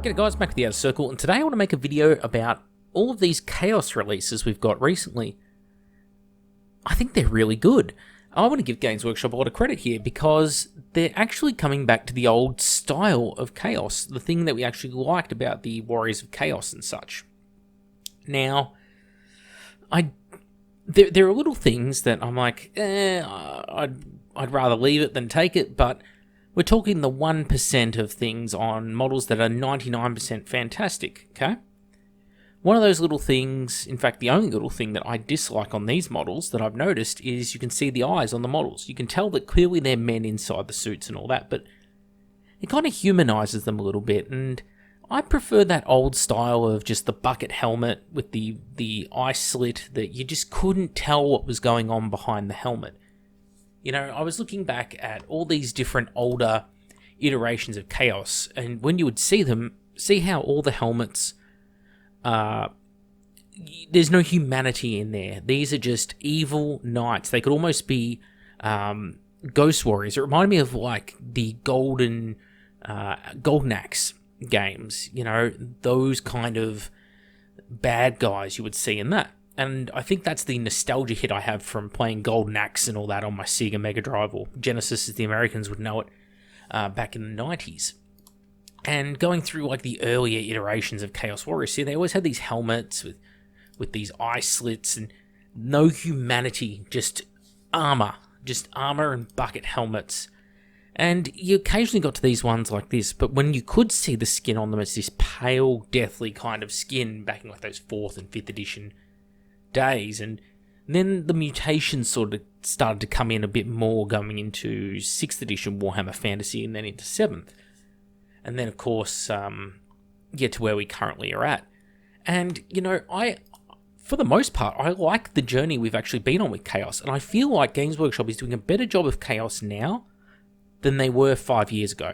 G'day guys, back with the Outer Circle, and today I want to make a video about all of these Chaos releases we've got recently. I think they're really good. I want to give Games Workshop a lot of credit here because they're actually coming back to the old style of Chaos, the thing that we actually liked about the Warriors of Chaos and such. Now, there are little things that I'm like, I'd rather leave it than take it, but we're talking the 1% of things on models that are 99% fantastic, okay? One of those little things, in fact the only little thing that I dislike on these models that I've noticed is you can see the eyes on the models. You can tell that clearly they're men inside the suits and all that, but it kind of humanizes them a little bit, and I prefer that old style of just the bucket helmet with the eye slit that you just couldn't tell what was going on behind the helmet. You know, I was looking back at all these different older iterations of Chaos, and when you would see them, see how all the helmets, there's no humanity in there. These are just evil knights. They could almost be Ghost Warriors. It reminded me of like the Golden Axe games, you know, those kind of bad guys you would see in that. And I think that's the nostalgia hit I have from playing Golden Axe and all that on my Sega Mega Drive, or Genesis as the Americans would know it, back in the 90s. And going through like the earlier iterations of Chaos Warriors, see, they always had these helmets with these eye slits and no humanity, just armor and bucket helmets. And you occasionally got to these ones like this, but when you could see the skin on them, it's this pale, deathly kind of skin back in like those 4th and 5th edition days, and then the mutations sort of started to come in a bit more going into 6th edition Warhammer Fantasy and then into 7th. And then, of course, get to where we currently are at. And, you know, for the most part, I like the journey we've actually been on with Chaos, and I feel like Games Workshop is doing a better job of Chaos now than they were 5 years ago.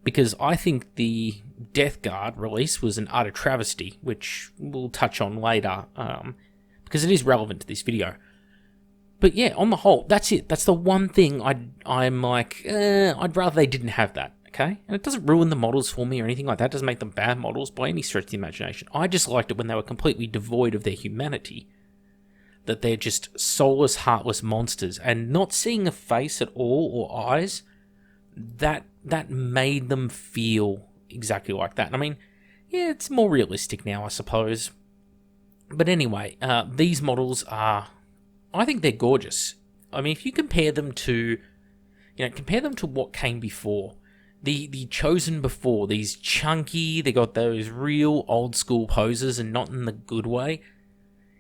Because I think the Death Guard release was an utter travesty, which we'll touch on later, because it is relevant to this video. But yeah, on the whole, that's it. That's the one thing I'm like, I'd rather they didn't have that, okay? And it doesn't ruin the models for me or anything like that. It doesn't make them bad models by any stretch of the imagination. I just liked it when they were completely devoid of their humanity. That they're just soulless, heartless monsters. And not seeing a face at all or eyes, that made them feel exactly like that. And I mean, yeah, it's more realistic now, I suppose. But anyway, these models are, I think they're gorgeous. I mean, if you compare them to, what came before. The Chosen before, these chunky, they got those real old school poses and not in the good way.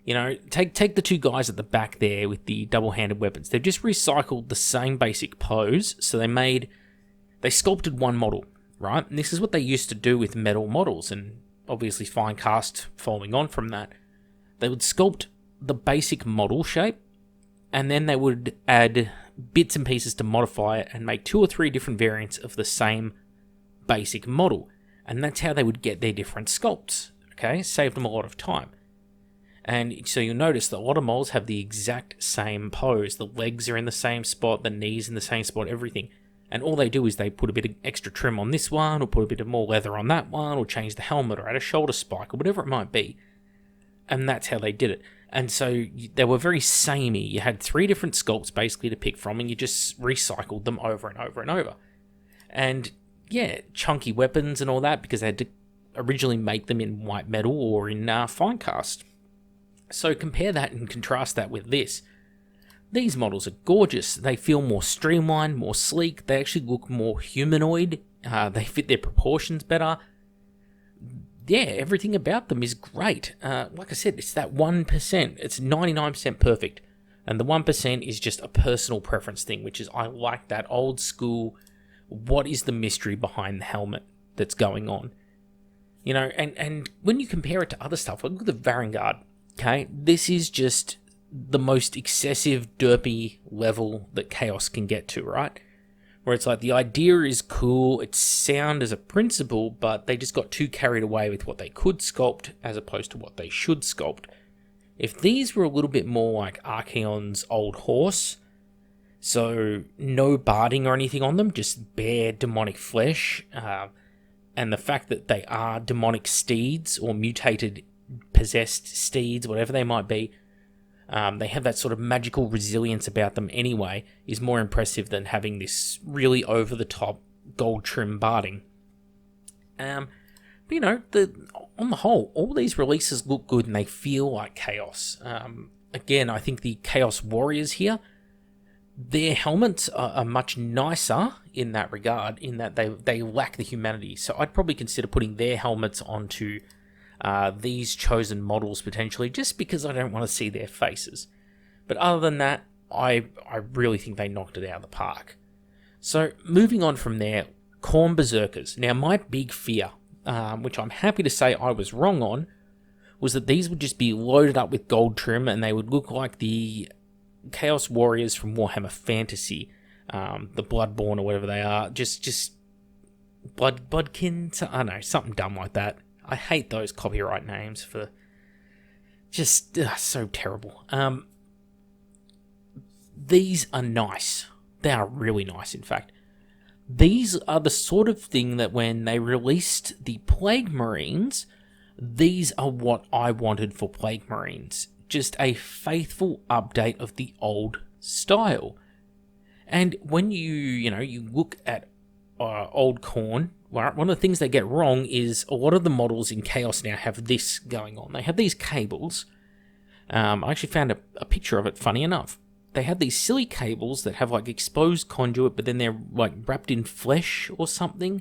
You know, take the two guys at the back there with the double-handed weapons. They've just recycled the same basic pose, so they sculpted one model, right? And this is what they used to do with metal models, and obviously Finecast following on from that. They would sculpt the basic model shape, and then they would add bits and pieces to modify it and make 2 or 3 different variants of the same basic model. And that's how they would get their different sculpts, okay? Saved them a lot of time. And so you'll notice that a lot of models have the exact same pose. The legs are in the same spot, the knees in the same spot, everything. And all they do is they put a bit of extra trim on this one, or put a bit of more leather on that one, or change the helmet, or add a shoulder spike, or whatever it might be. And that's how they did it. And so they were very samey. You had 3 different sculpts basically to pick from, and you just recycled them over and over and over. And yeah, chunky weapons and all that, because they had to originally make them in white metal or in Finecast. So compare that and contrast that with this. These models are gorgeous. They feel more streamlined, more sleek. They actually look more humanoid. They fit their proportions better. Yeah, everything about them is great. Like I said, it's that 1%. It's 99% perfect. And the 1% is just a personal preference thing, which is I like that old school, what is the mystery behind the helmet that's going on? You know, and when you compare it to other stuff, like look at the Varangard, okay? This is just the most excessive, derpy level that Chaos can get to, right? Where it's like the idea is cool, it's sound as a principle, but they just got too carried away with what they could sculpt as opposed to what they should sculpt. If these were a little bit more like Archaon's old horse, so no barding or anything on them, just bare demonic flesh, and the fact that they are demonic steeds or mutated, possessed steeds, whatever they might be, they have that sort of magical resilience about them anyway, is more impressive than having this really over-the-top gold trim barding. But you know, on the whole, all these releases look good and they feel like Chaos. Again, I think the Chaos Warriors here, their helmets are much nicer in that regard, in that they lack the humanity. So I'd probably consider putting their helmets onto these chosen models potentially, just because I don't want to see their faces. But other than that, I really think they knocked it out of the park. So moving on from there, Khorne Berserkers. Now my big fear, which I'm happy to say I was wrong on, was that these would just be loaded up with gold trim and they would look like the Chaos Warriors from Warhammer Fantasy, the Bloodborne or whatever they are, just Bloodkin, I don't know, something dumb like that. I hate those copyright names for just so terrible. These are nice. They are really nice, in fact. These are the sort of thing that when they released the Plague Marines, these are what I wanted for Plague Marines. Just a faithful update of the old style. And when you look at old Khorne, one of the things they get wrong is a lot of the models in Chaos now have this going on. They have these cables. I actually found a picture of it, funny enough. They have these silly cables that have like exposed conduit, but then they're like wrapped in flesh or something.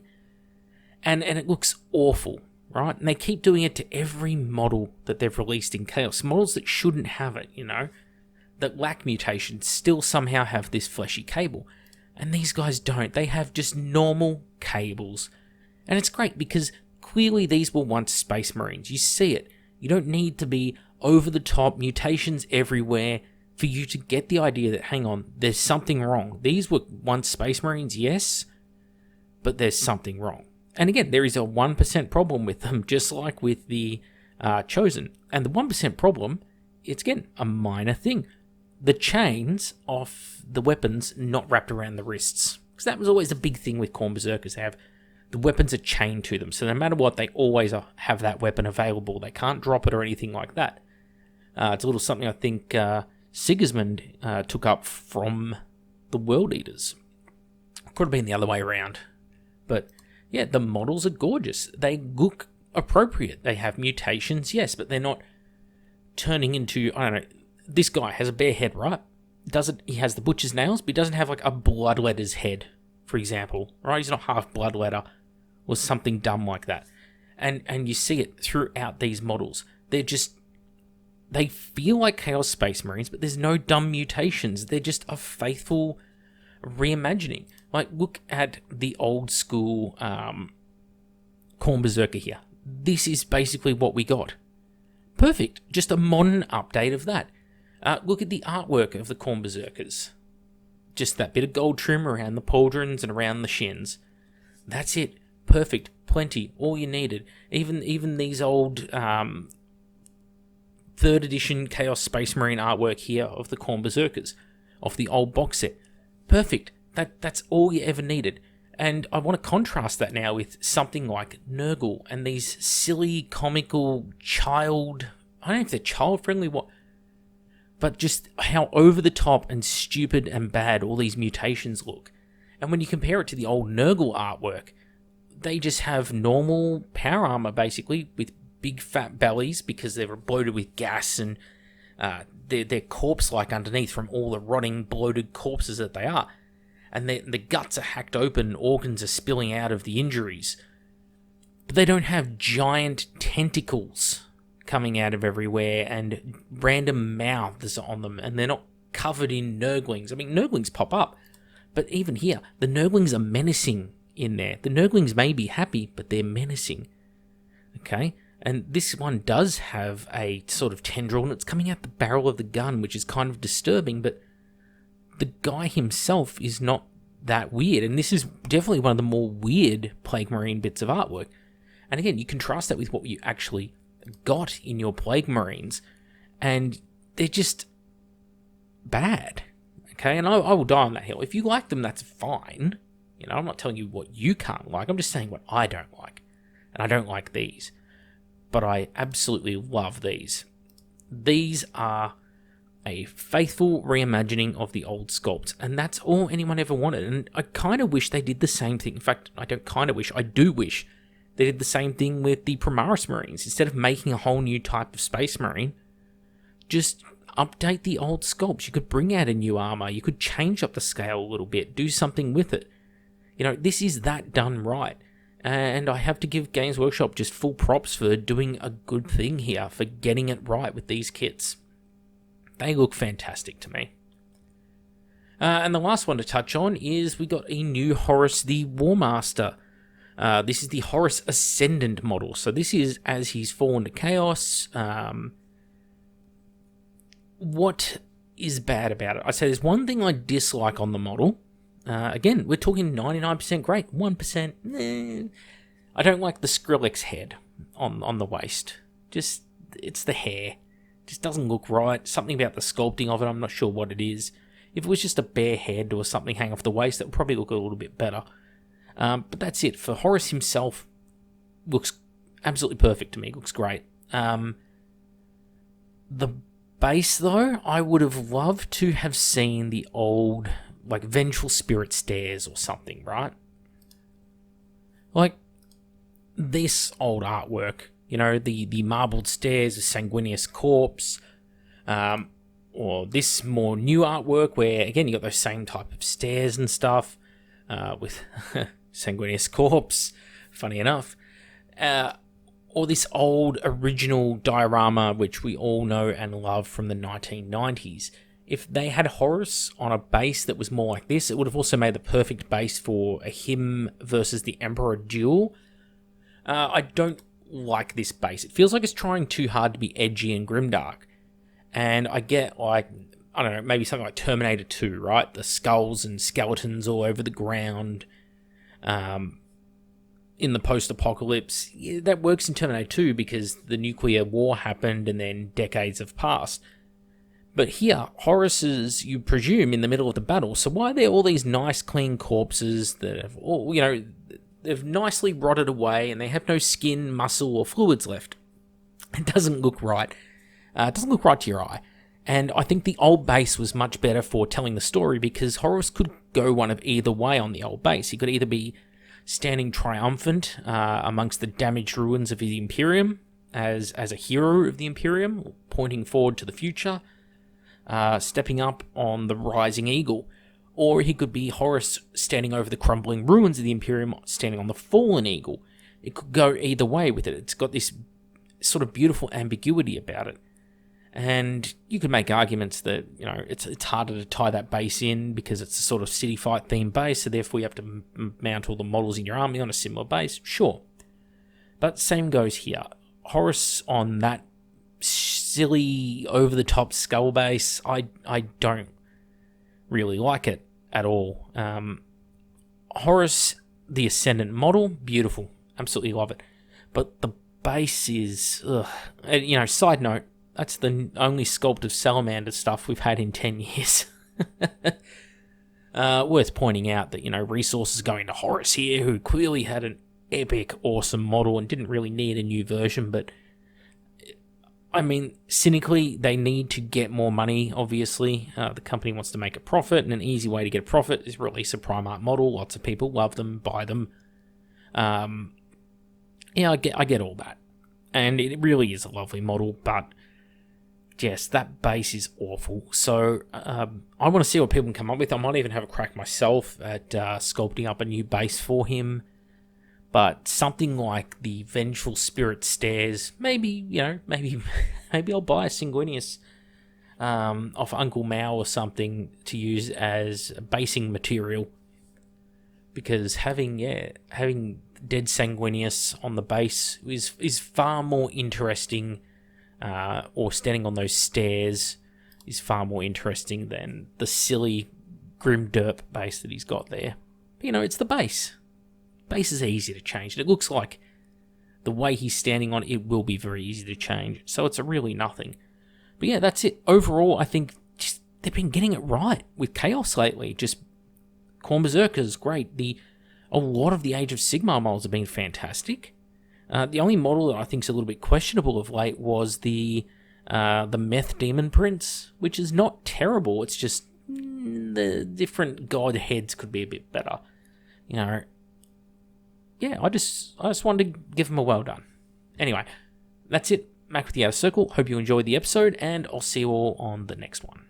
And it looks awful, right? And they keep doing it to every model that they've released in Chaos. Models that shouldn't have it, that lack mutations still somehow have this fleshy cable. And these guys don't. They have just normal cables. And it's great because clearly these were once Space Marines. You see it. You don't need to be over the top, mutations everywhere, for you to get the idea that, hang on, there's something wrong. These were once Space Marines, yes, but there's something wrong. And again, there is a 1% problem with them, just like with the Chosen. And the 1% problem, it's again a minor thing. The chains of the weapons not wrapped around the wrists. Because that was always a big thing with Khorne Berserkers. They have the weapons are chained to them. So no matter what, they always have that weapon available. They can't drop it or anything like that. It's a little something I think Sigismund took up from the World Eaters. Could have been the other way around. But yeah, the models are gorgeous. They look appropriate. They have mutations, yes, but they're not turning into, I don't know, this guy has a bare head, right? He has the butcher's nails, but he doesn't have like a bloodletter's head, for example, right? He's not half bloodletter or something dumb like that. And you see it throughout these models. They feel like Chaos Space Marines, but there's no dumb mutations. They're just a faithful reimagining. Like, look at the old school Khorne Berserker here. This is basically what we got. Perfect. Just a modern update of that. Look at the artwork of the Khorne Berserkers. Just that bit of gold trim around the pauldrons and around the shins. That's it. Perfect. Plenty. All you needed. Even these old 3rd edition Chaos Space Marine artwork here of the Khorne Berserkers. Of the old box set. Perfect. That's all you ever needed. And I want to contrast that now with something like Nurgle and these silly, comical, I don't know if they're child-friendly, but just how over-the-top and stupid and bad all these mutations look. And when you compare it to the old Nurgle artwork, they just have normal power armor, basically, with big fat bellies because they're bloated with gas and they're corpse-like underneath from all the rotting, bloated corpses that they are. And the guts are hacked open, organs are spilling out of the injuries. But they don't have giant tentacles coming out of everywhere and random mouths on them, and they're not covered in Nurglings. I mean, Nurglings pop up, but even here, the Nurglings are menacing in there. The Nurglings may be happy, but they're menacing. Okay? And this one does have a sort of tendril, and it's coming out the barrel of the gun, which is kind of disturbing, but the guy himself is not that weird, and this is definitely one of the more weird Plague Marine bits of artwork. And again, you contrast that with what you actually got in your Plague Marines, and they're just bad. Okay, and I will die on that hill. If you like them, that's fine. I'm not telling you what you can't like. I'm just saying what I don't like. and I don't like these. But I absolutely love these. These are a faithful reimagining of the old sculpts, and that's all anyone ever wanted. And I kind of wish they did the same thing. In fact, I don't kind of wish, I do wish they did the same thing with the Primaris Marines. Instead of making a whole new type of Space Marine, just update the old sculpts. You could bring out a new armor, you could change up the scale a little bit, do something with it. You know, this is that done right. And I have to give Games Workshop just full props for doing a good thing here, for getting it right with these kits. They look fantastic to me. And the last one to touch on is we got a new Horus the War Master. This is the Horus Ascendant model. So this is as he's fallen to Chaos. What is bad about it? I'd say there's one thing I dislike on the model. Again, we're talking 99% great, 1%, I don't like the Skrillex head on the waist. Just, it's the hair. Just doesn't look right. Something about the sculpting of it, I'm not sure what it is. If it was just a bare head or something hanging off the waist, that would probably look a little bit better. But that's it. For Horus himself, looks absolutely perfect to me. Looks great. The base, though, I would have loved to have seen the old, like, Vengeful Spirit stairs or something, right? Like, this old artwork, you know, the marbled stairs, the Sanguinius corpse, or this more new artwork where, again, you got those same type of stairs and stuff, with Sanguinius corpse, funny enough, or this old original diorama, which we all know and love from the 1990s. If they had Horus on a base that was more like this, it would have also made the perfect base for a him versus the Emperor duel. I don't like this base. It feels like it's trying too hard to be edgy and grimdark. And I get, like, I don't know, maybe something like Terminator 2, right? The skulls and skeletons all over the ground. In the post-apocalypse, yeah, that works in Terminator 2 because the nuclear war happened and then decades have passed. But here, Horus is, you presume, in the middle of the battle, so why are there all these nice, clean corpses that have all, you know, they've nicely rotted away and they have no skin, muscle, or fluids left? It doesn't look right. It doesn't look right to your eye. And I think the old base was much better for telling the story because Horus could go one of either way on the old base. He could either be standing triumphant amongst the damaged ruins of the Imperium as a hero of the Imperium, pointing forward to the future, stepping up on the rising eagle. Or he could be Horus standing over the crumbling ruins of the Imperium, standing on the fallen eagle. It could go either way with it. It's got this sort of beautiful ambiguity about it. And you could make arguments that, you know, it's harder to tie that base in because it's a sort of city fight themed base, so therefore you have to mount all the models in your army on a similar base. Sure. But same goes here. Horus on that silly, over-the-top skull base, I don't really like it at all. Horus, the Ascendant model, beautiful. Absolutely love it. But the base is, ugh. And, you know, side note, that's the only sculpt of Salamander stuff we've had in 10 years. Worth pointing out that, you know, resources going to Horus here, who clearly had an epic, awesome model and didn't really need a new version, but I mean, cynically, they need to get more money, obviously. The company wants to make a profit, and an easy way to get a profit is release a Primarch model. Lots of people love them, buy them. Yeah, I get all that. And it really is a lovely model, but yes, that base is awful. So I want to see what people can come up with. I might even have a crack myself at sculpting up a new base for him. But something like the Vengeful Spirit stairs, maybe, you know, maybe I'll buy a Sanguinius off Uncle Mao or something to use as basing material. Because having dead Sanguinius on the base is far more interesting, or standing on those stairs is far more interesting than the silly grim derp base that he's got there. But, you know, it's the base. Base is easy to change, and it looks like the way he's standing on it will be very easy to change, so it's really nothing. But yeah, that's it. Overall, I think just they've been getting it right with Chaos lately. Just Khorne Berserker's great. A lot of the Age of Sigmar models have been fantastic. The only model that I think is a little bit questionable of late was the Meth Demon Prince, which is not terrible. It's just the different god heads could be a bit better. You know, yeah, I just wanted to give him a well done. Anyway, that's it. Mac with the Outer Circle. Hope you enjoyed the episode, and I'll see you all on the next one.